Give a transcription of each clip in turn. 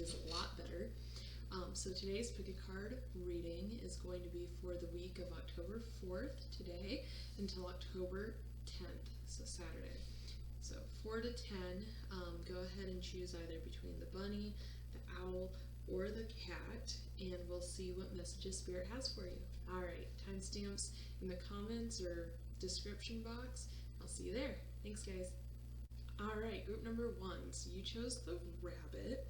is a lot better. So today's pick a card reading is going to be for the week of October 4th today until October 10th, so Saturday. So 4 to 10, go ahead and choose either between the bunny, the owl, or the cat, and we'll see what messages Spirit has for you. Alright, timestamps in the comments or description box. I'll see you there. Thanks, guys. Alright, group number 1. So you chose the rabbit.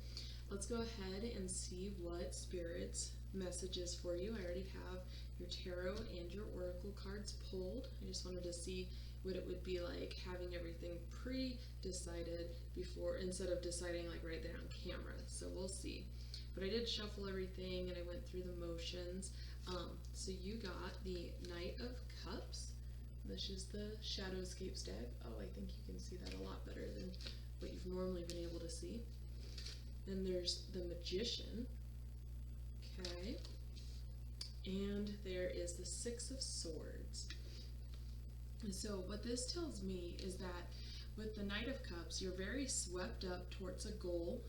Let's go ahead and see what Spirit's message is for you. I already have your tarot and your oracle cards pulled. I just wanted to see what it would be like having everything pre-decided before, instead of deciding like right there on camera. So we'll see. But I did shuffle everything and I went through the motions. So you got the Knight of Cups. This is the Shadowscapes deck. Oh, I think you can see that a lot better than what you've normally been able to see. Then there's the Magician. Okay. And there is the Six of Swords. So what this tells me is that with the Knight of Cups, you're very swept up towards a goal.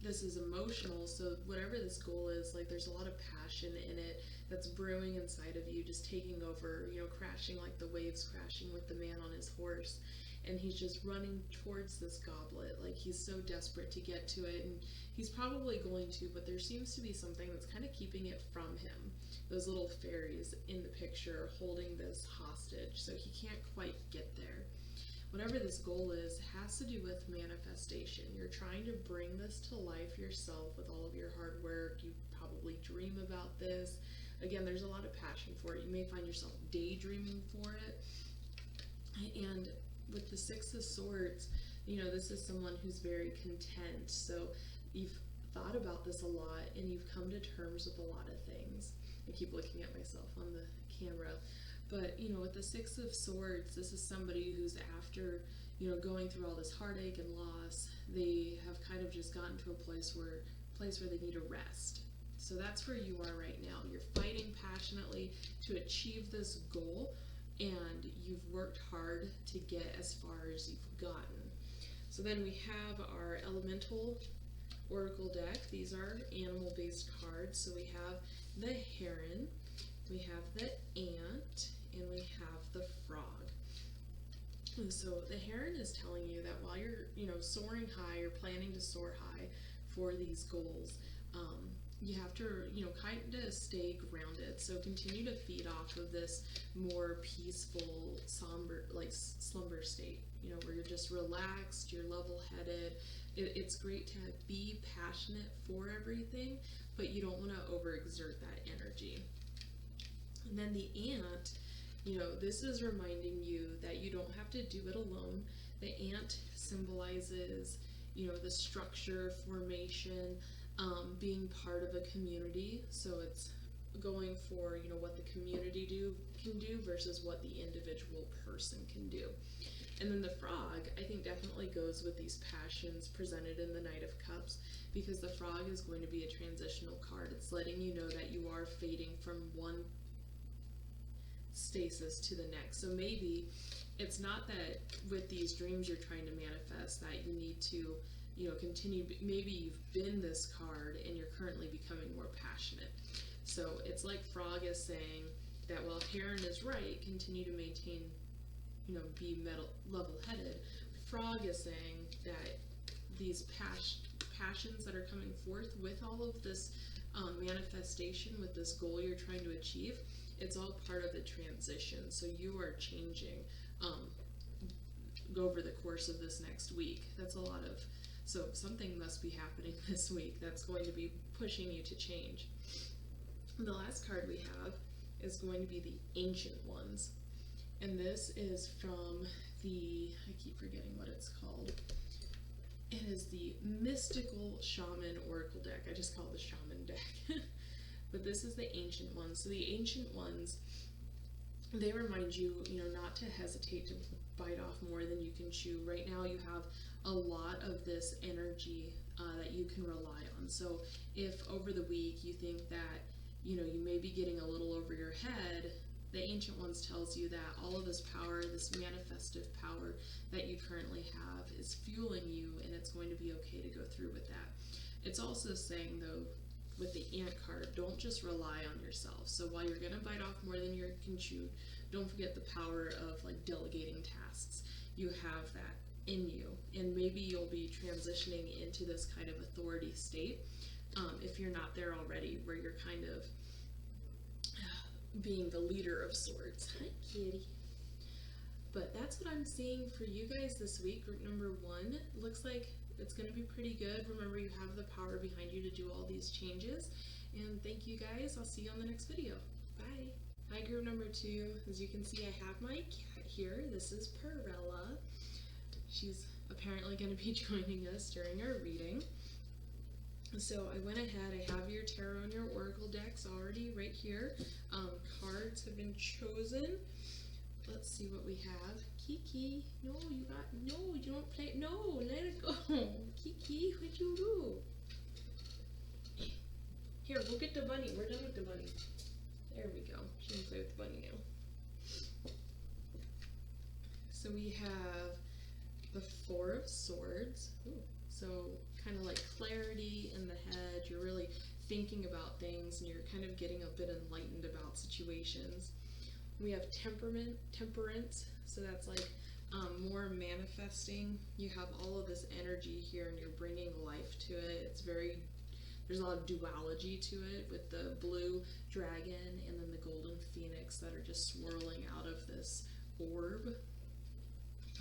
This is emotional, so whatever this goal is, like there's a lot of passion in it that's brewing inside of you, just taking over, you know, crashing like the waves crashing with the man on his horse. And he's just running towards this goblet, like he's so desperate to get to it, and he's probably going to, but there seems to be something that's kind of keeping it from him. Those little fairies in the picture holding this hostage, so he can't quite get there. Whatever this goal is has to do with manifestation. You're trying to bring this to life yourself with all of your hard work. You probably dream about this. Again, there's a lot of passion for it. You may find yourself daydreaming for it. And with the Six of Swords, you know, this is someone who's very content. So you've thought about this a lot and you've come to terms with a lot of things. I keep looking at myself on the camera. But, you know, with the Six of Swords, this is somebody who's after, you know, going through all this heartache and loss, they have kind of just gotten to a place where they need a rest. So that's where you are right now. You're fighting passionately to achieve this goal, and you've worked hard to get as far as you've gotten. So then we have our Elemental Oracle deck. These are animal-based cards. So we have the heron, we have the ant, and we have the frog. And so the heron is telling you that while you're, you know, soaring high, you're planning to soar high for these goals, you have to, you know, kind of stay grounded. So continue to feed off of this more peaceful, somber, like slumber state, you know, where you're just relaxed, you're level-headed. It's great to be passionate for everything, but you don't want to overexert that energy. And then the ant, you know, this is reminding you that you don't have to do it alone. The ant symbolizes, you know, the structure, formation, being part of a community. So it's going for, you know, what the community can do versus what the individual person can do. And then the frog, I think, definitely goes with these passions presented in the Knight of Cups, because the frog is going to be a transitional card. It's letting you know that you are fading from one stasis to the next. So maybe it's not that with these dreams you're trying to manifest that you need to, you know, continue. Maybe you've been this card and you're currently becoming more passionate. So it's like frog is saying that while heron is right, continue to maintain, you know, be level-headed. Frog is saying that these passions that are coming forth with all of this manifestation, with this goal you're trying to achieve, it's all part of the transition. So you are changing over the course of this next week. That's a lot of, so something must be happening this week that's going to be pushing you to change. And the last card we have is going to be the Ancient Ones. And this is from the, I keep forgetting what it's called. It is the Mystical Shaman Oracle deck. I just call it the Shaman deck. But this is the Ancient Ones. So the Ancient Ones, they remind you, you know, not to hesitate to bite off more than you can chew. Right now you have a lot of this energy that you can rely on. So if over the week you think that, you know, you may be getting a little over your head, the Ancient Ones tells you that all of this power, this manifestive power that you currently have is fueling you, and it's going to be okay to go through with that. It's also saying, though, with the ant card, don't just rely on yourself. So while you're going to bite off more than you can chew, don't forget the power of like delegating tasks. You have that in you, and maybe you'll be transitioning into this kind of authority state if you're not there already, where you're kind of being the leader of sorts. Hi, kitty. But that's what I'm seeing for you guys this week. Group number 1 looks like it's going to be pretty good. Remember, you have the power behind you to do all these changes. And thank you guys. I'll see you on the next video. Bye. Hi, group number 2. As you can see, I have my cat here. This is Perella. She's apparently going to be joining us during our reading. So I went ahead, I have your tarot and your oracle decks already right here. Cards have been chosen. Let's see what we have. Kiki, no, you don't play, no, let it go. Kiki, what'd you do? Here, we'll get the bunny, we're done with the bunny. There we go, she can play with the bunny now. So we have the 4 of Swords. Ooh. So kind of like clarity in the head, you're really thinking about things and you're kind of getting a bit enlightened about situations. We have temperance, so that's like more manifesting. You have all of this energy here and you're bringing life to it. It's there's a lot of duality to it with the blue dragon and then the golden phoenix that are just swirling out of this orb.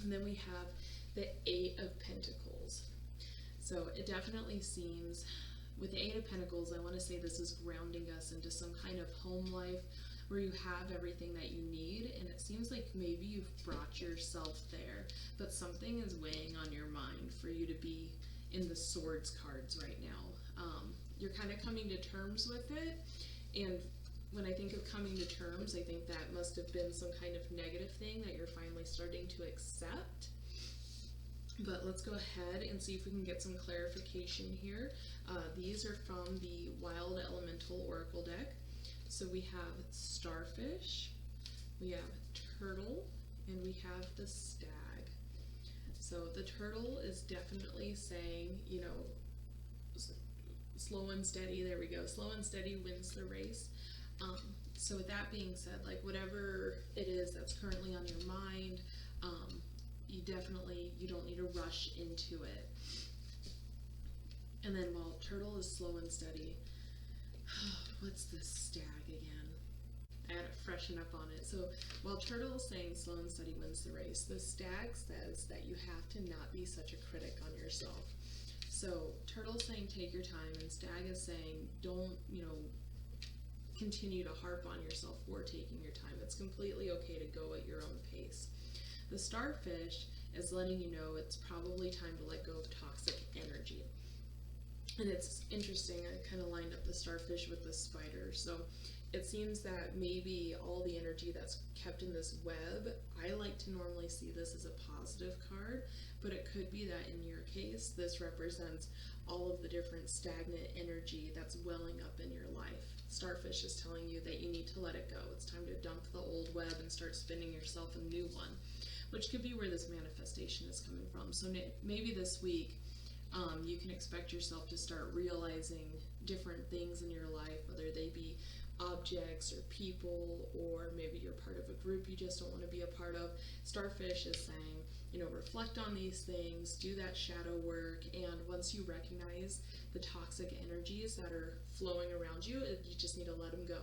And then we have the 8 of Pentacles. So it definitely seems, with the 8 of Pentacles, I want to say this is grounding us into some kind of home life where you have everything that you need, and it seems like maybe you've brought yourself there, but something is weighing on your mind for you to be in the Swords cards right now. You're kind of coming to terms with it, and when I think of coming to terms, I think that must have been some kind of negative thing that you're finally starting to accept. But let's go ahead and see if we can get some clarification here. These are from the Wild Elemental Oracle deck. So we have Starfish, we have Turtle, and we have the Stag. So the Turtle is definitely saying, you know, slow and steady, there we go, slow and steady wins the race. So with that being said, like whatever it is that's currently on your mind, you don't need to rush into it. And then while Turtle is slow and steady, what's this Stag again? I had to freshen up on it. So while Turtle is saying slow and steady wins the race, the Stag says that you have to not be such a critic on yourself. So Turtle's saying take your time, and Stag is saying don't, continue to harp on yourself for taking your time. It's completely okay to go at your own pace. The Starfish is letting you know it's probably time to let go of toxic energy. And it's interesting, I kind of lined up the Starfish with the Spider. So it seems that maybe all the energy that's kept in this web, I like to normally see this as a positive card, but it could be that in your case, this represents all of the different stagnant energy that's welling up in your life. Starfish is telling you that you need to let it go. It's time to dump the old web and start spinning yourself a new one, which could be where this manifestation is coming from. So maybe this week, you can expect yourself to start realizing different things in your life, whether they be objects or people, or maybe you're part of a group you just don't want to be a part of. Starfish is saying, reflect on these things, do that shadow work, and once you recognize the toxic energies that are flowing around you, you just need to let them go.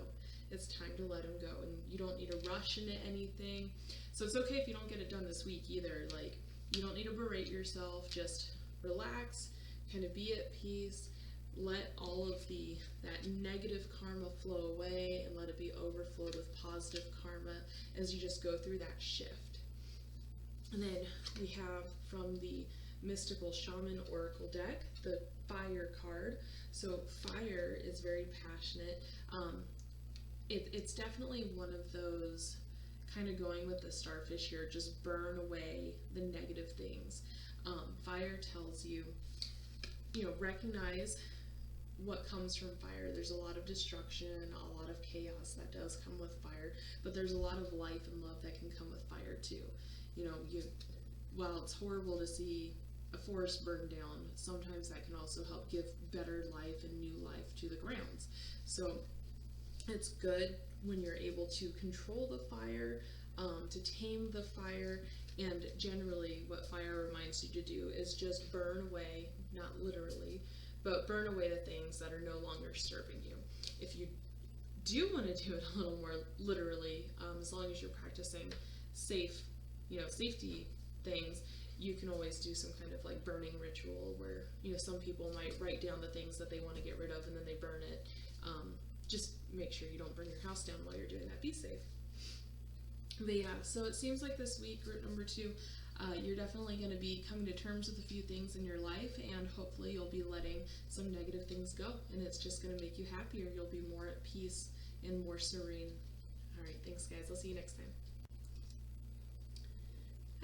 It's time to let them go, and you don't need to rush into anything. So it's okay if you don't get it done this week either. Like, you don't need to berate yourself, just relax, kind of be at peace, let all of that negative karma flow away and let it be overflowed with positive karma as you just go through that shift. And then we have from the Mystical Shaman Oracle deck, the Fire card. So fire is very passionate. It's definitely one of those, kind of going with the Starfish here, just burn away the negative things. Fire tells you, recognize what comes from fire. There's a lot of destruction, a lot of chaos that does come with fire, but there's a lot of life and love that can come with fire too. While it's horrible to see a forest burned down, sometimes that can also help give better life and new life to the grounds. So it's good when you're able to control the fire, to tame the fire, and generally what fire reminds you to do is just burn away, not literally, but burn away the things that are no longer serving you. If you do want to do it a little more literally, as long as you're practicing safety things, you can always do some kind of like burning ritual where, some people might write down the things that they want to get rid of and then they burn it. Just make sure you don't burn your house down while you're doing that. Be safe. But yeah, so it seems like this week, group number 2, you're definitely going to be coming to terms with a few things in your life, and hopefully you'll be letting some negative things go, and it's just going to make you happier. You'll be more at peace and more serene. All right, thanks guys. I'll see you next time.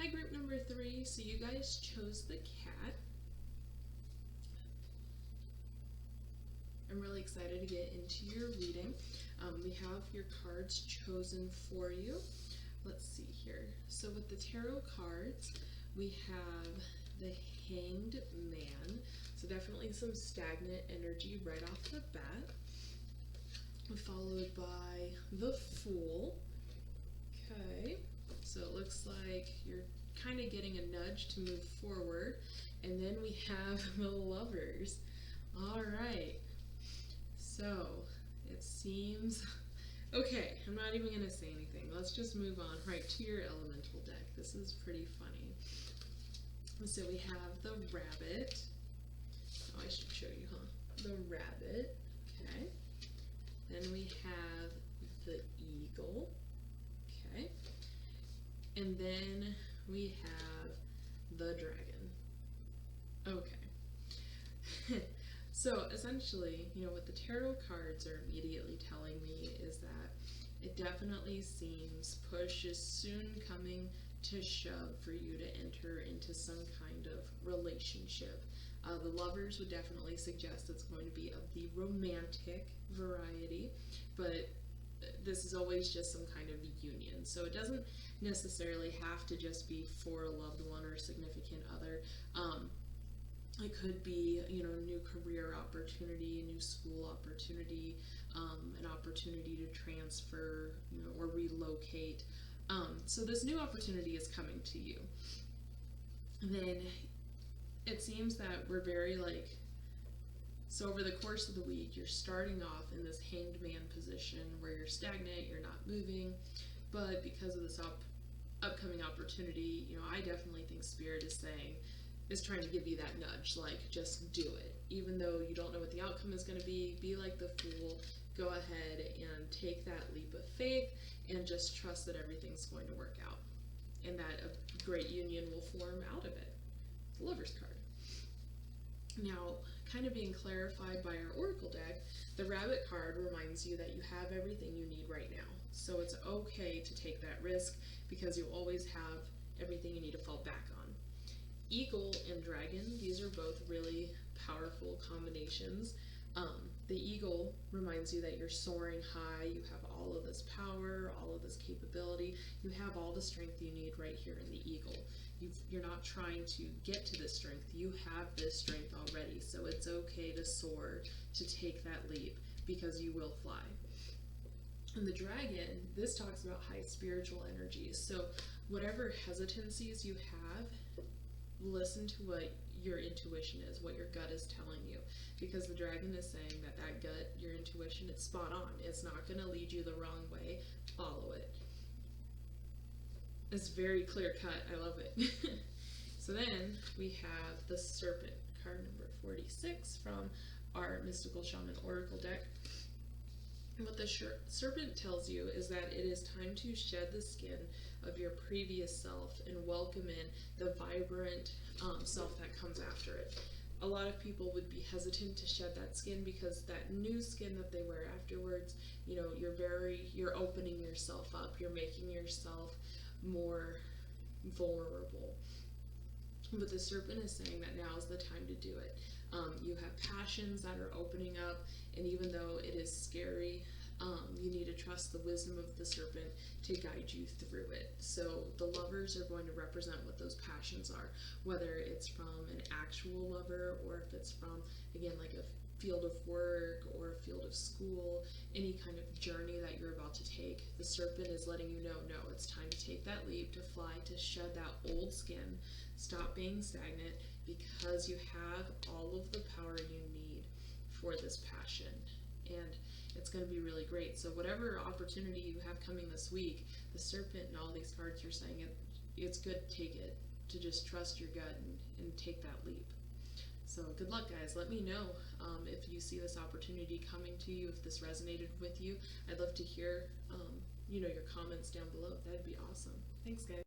Hi, group number 3. So you guys chose the cat. I'm really excited to get into your reading. We have your cards chosen for you. Let's see here. So with the tarot cards, we have the Hanged Man. So definitely some stagnant energy right off the bat. Followed by the Fool. Okay. So it looks like you're kind of getting a nudge to move forward. And then we have the Lovers. All right. So it seems, okay, I'm not even going to say anything. Let's just move on right to your elemental deck. This is pretty funny. So we have the Rabbit. Oh, I should show you, huh? The Rabbit. Okay. Then we have the Eagle. Okay. And then we have the Dragon. Okay. So essentially, what the tarot cards are immediately telling me is that it definitely seems push is soon coming to shove for you to enter into some kind of relationship. The Lovers would definitely suggest it's going to be of the romantic variety, but this is always just some kind of union. So it doesn't necessarily have to just be for a loved one or a significant other. It could be, a new career opportunity, a new school opportunity, an opportunity to transfer, or relocate. So this new opportunity is coming to you. Then it seems that we're very so over the course of the week, you're starting off in this Hanged Man position where you're stagnant, you're not moving, but because of this upcoming opportunity, I definitely think Spirit is trying to give you that nudge, just do it. Even though you don't know what the outcome is going to be like the Fool, go ahead and take that leap of faith and just trust that everything's going to work out and that a great union will form out of it. The Lover's card. Now, kind of being clarified by our Oracle deck, the Rabbit card reminds you that you have everything you need right now. So it's okay to take that risk because you'll always have everything you need to fall back on. Eagle and Dragon, these are both really powerful combinations. The Eagle reminds you that you're soaring high, you have all of this power, all of this capability, you have all the strength you need right here in the Eagle. You're not trying to get to this strength, you have this strength already, so it's okay to soar, to take that leap, because you will fly. And the Dragon, this talks about high spiritual energies, so whatever hesitancies you have, listen to what your intuition is, what your gut is telling you, because the Dragon is saying that gut, your intuition, it's spot on. It's not going to lead you the wrong way. Follow it. It's very clear cut. I love it. So then we have the Serpent, card number 46 from our Mystical Shaman Oracle deck. And what the Serpent tells you is that it is time to shed the skin of your previous self and welcome in the vibrant self that comes after it. A lot of people would be hesitant to shed that skin because that new skin that they wear afterwards, you're opening yourself up, you're making yourself more vulnerable. But the Serpent is saying that now is the time to do it. You have passions that are opening up, and even though it is scary, You need to trust the wisdom of the serpent to guide you through it. So the lovers are going to represent what those passions are, whether it's from an actual lover or if it's from, again, like a field of work or a field of school, any kind of journey that you're about to take. The serpent is letting you know, no, it's time to take that leap, to fly, to shed that old skin, stop being stagnant, because you have all of the power you need for this passion. And it's going to be really great. So whatever opportunity you have coming this week, the serpent and all these cards are saying it's good to take it, to just trust your gut and take that leap. So good luck, guys. Let me know if you see this opportunity coming to you, if this resonated with you. I'd love to hear your comments down below. That'd be awesome. Thanks, guys.